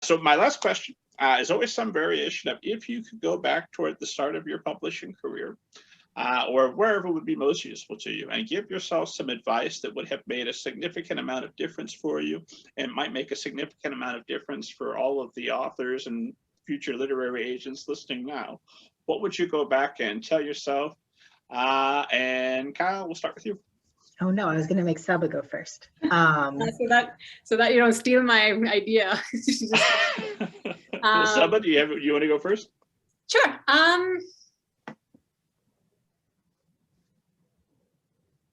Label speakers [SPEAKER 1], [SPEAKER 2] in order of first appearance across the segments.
[SPEAKER 1] So my last question is always some variation of, if you could go back toward the start of your publishing career, or wherever would be most useful to you, and give yourself some advice that would have made a significant amount of difference for you, and might make a significant amount of difference for all of the authors and future literary agents listening now, what would you go back and tell yourself? And Kyle, we'll start with you.
[SPEAKER 2] Oh no, I was going to make Saba go first.
[SPEAKER 3] So that you don't steal my idea.
[SPEAKER 1] Saba, do you want to go first?
[SPEAKER 3] Sure.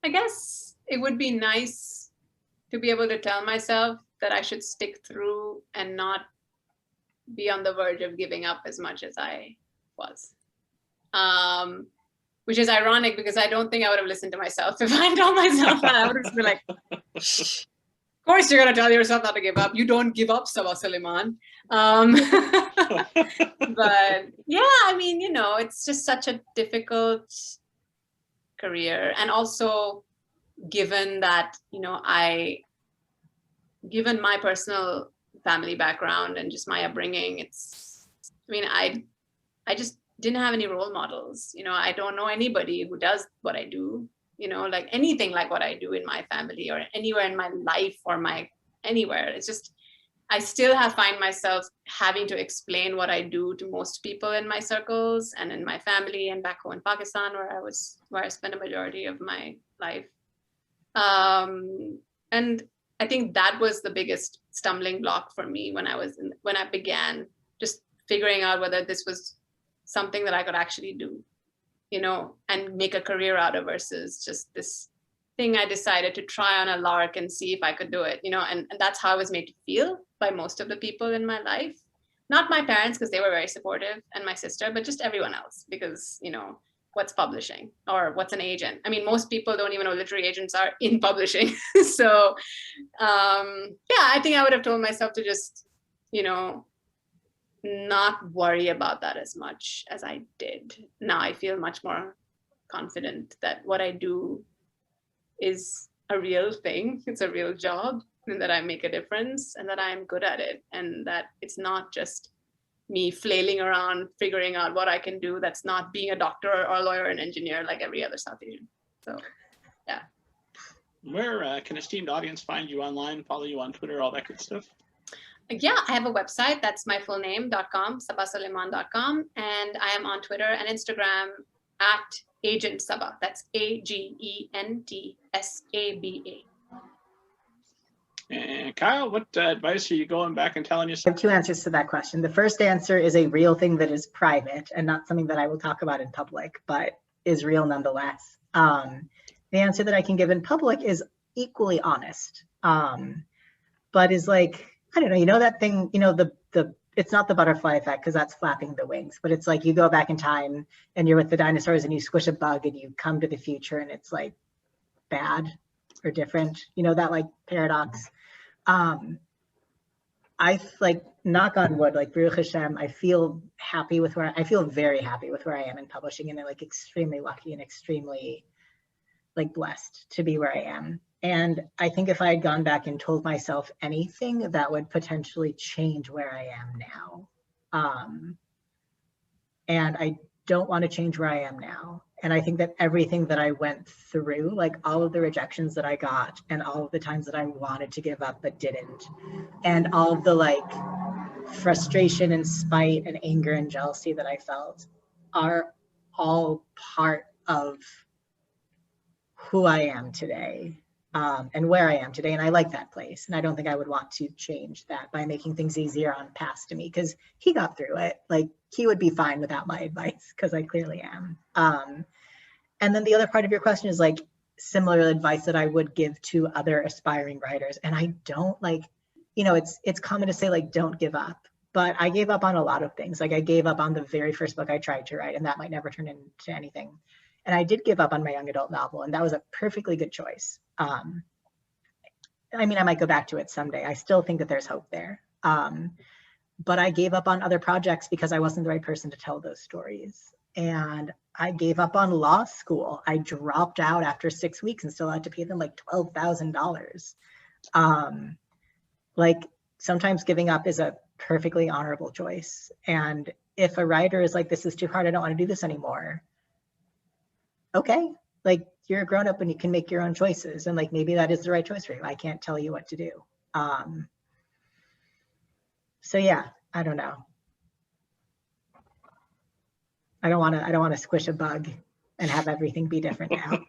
[SPEAKER 3] I guess it would be nice to be able to tell myself that I should stick through and not be on the verge of giving up as much as I was. Which is ironic, because I don't think I would have listened to myself if I told myself that. I would have been like, of course you're going to tell yourself not to give up. You don't give up, Saba Sulaiman. But yeah, I mean, you know, it's just such a difficult career. And also, given that, you know, given my personal family background and just my upbringing, I just didn't have any role models. You know, I don't know anybody who does what I do, you know, like anything like what I do in my family or anywhere in my life or anywhere. It's just, I still find myself having to explain what I do to most people in my circles and in my family and back home in Pakistan, where I spent a majority of my life. And I think that was the biggest stumbling block for me when I began just figuring out whether this was something that I could actually do, you know, and make a career out of, versus just this thing I decided to try on a lark and see if I could do it, you know, and that's how I was made to feel by most of the people in my life. Not my parents, because they were very supportive, and my sister, but just everyone else, because, you know, what's publishing or what's an agent? I mean, most people don't even know literary agents are in publishing. So yeah, I think I would have told myself to just, you know, not worry about that as much as I did. Now I feel much more confident that what I do is a real thing. It's a real job, and that I make a difference, and that I'm good at it, and that it's not just me flailing around figuring out what I can do. That's not being a doctor or a lawyer or an engineer like every other South Asian. So yeah.
[SPEAKER 1] Where can esteemed audience find you online, follow you on Twitter, all that good stuff?
[SPEAKER 3] Yeah, I have a website. That's my full name.com, sabasulaiman.com. And I am on Twitter and Instagram at Agent Saba. That's AGENTSABA.
[SPEAKER 1] And Kyle, what advice are you going back and telling
[SPEAKER 2] I
[SPEAKER 1] yourself?
[SPEAKER 2] have two answers to that question. The first answer is a real thing that is private and not something that I will talk about in public, but is real nonetheless. The answer that I can give in public is equally honest, but is like, I don't know, you know that thing, you know, it's not the butterfly effect, because that's flapping the wings, but it's like you go back in time and you're with the dinosaurs and you squish a bug and you come to the future and it's like bad or different, you know, that like paradox. I like, knock on wood, like Baruch Hashem, I feel very happy with where I am in publishing, and I'm like extremely lucky and extremely like blessed to be where I am. And I think if I had gone back and told myself anything, that would potentially change where I am now. And I don't want to change where I am now. And I think that everything that I went through, like all of the rejections that I got and all of the times that I wanted to give up but didn't, and all of the like frustration and spite and anger and jealousy that I felt, are all part of who I am today. And where I am today. And I like that place. And I don't think I would want to change that by making things easier on past to me, because he got through it. Like he would be fine without my advice, because I clearly am. And then the other part of your question is like similar advice that I would give to other aspiring writers. And I don't like, you know, it's common to say like, don't give up, but I gave up on a lot of things. Like I gave up on the very first book I tried to write, and that might never turn into anything. And I did give up on my young adult novel, and that was a perfectly good choice. I mean, I might go back to it someday. I still think that there's hope there. But I gave up on other projects because I wasn't the right person to tell those stories. And I gave up on law school. I dropped out after 6 weeks and still had to pay them like $12,000. Like sometimes giving up is a perfectly honorable choice. And if a writer is like, this is too hard, I don't want to do this anymore. Okay, like you're a grown up and you can make your own choices. And like, maybe that is the right choice for you. I can't tell you what to do. So yeah, I don't know. I don't want to squish a bug and have everything be different now.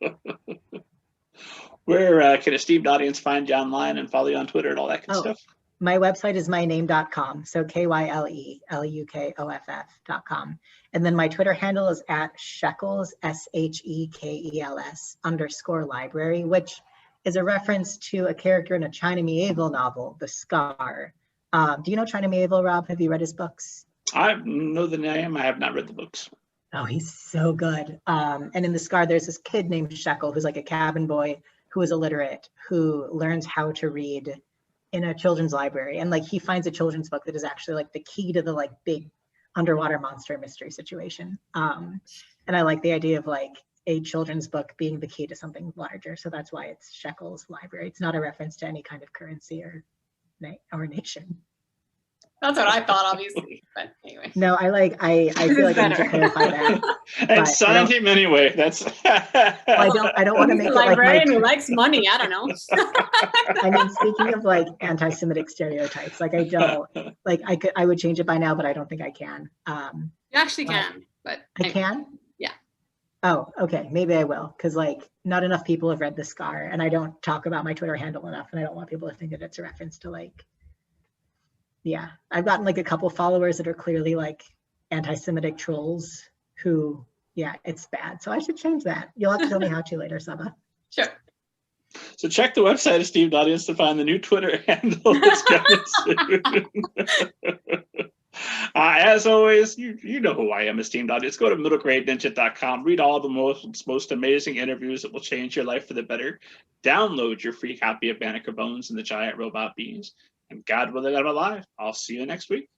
[SPEAKER 1] Where can a esteemed audience find you online and follow you on Twitter and all that good stuff?
[SPEAKER 2] My website is myname.com. So KYLELUKOFF.com. And then my Twitter handle is @Shekels, SHEKELS_library, which is a reference to a character in a China Mieville novel, The Scar. Do you know China Mieville, Rob? Have you read his books?
[SPEAKER 1] I know the name. I have not read the books.
[SPEAKER 2] Oh, he's so good. And in The Scar, there's this kid named Shekel who's like a cabin boy who is illiterate, who learns how to read in a children's library. And like he finds a children's book that is actually like the key to the like big underwater monster mystery situation. And I like the idea of like a children's book being the key to something larger. So that's why it's Shekel's library. It's not a reference to any kind of currency or nation.
[SPEAKER 3] That's what I thought, obviously. But anyway.
[SPEAKER 2] No, I feel like I need to clarify that.
[SPEAKER 1] And signed him anyway. That's.
[SPEAKER 2] I don't want to make it like
[SPEAKER 3] librarian who likes money. I don't know.
[SPEAKER 2] I mean, speaking of like anti-Semitic stereotypes, like I don't like I would change it by now, but I don't think I can.
[SPEAKER 3] You actually can, but
[SPEAKER 2] I can.
[SPEAKER 3] Yeah.
[SPEAKER 2] Oh, okay. Maybe I will, because like not enough people have read The Scar, and I don't talk about my Twitter handle enough, and I don't want people to think that it's a reference to like. Yeah, I've gotten like a couple followers that are clearly like anti-Semitic trolls who, yeah, it's bad. So I should change that. You'll have to tell me how to later, Saba.
[SPEAKER 3] Sure.
[SPEAKER 1] So check the website, esteemed audience, to find the new Twitter handle that's coming soon. As always, you know who I am, esteemed audience. Go to middlegradeninja.com. Read all the most amazing interviews that will change your life for the better. Download your free copy of Banneker Bones and the Giant Robot Beans. And God willing, I'm alive. I'll see you next week.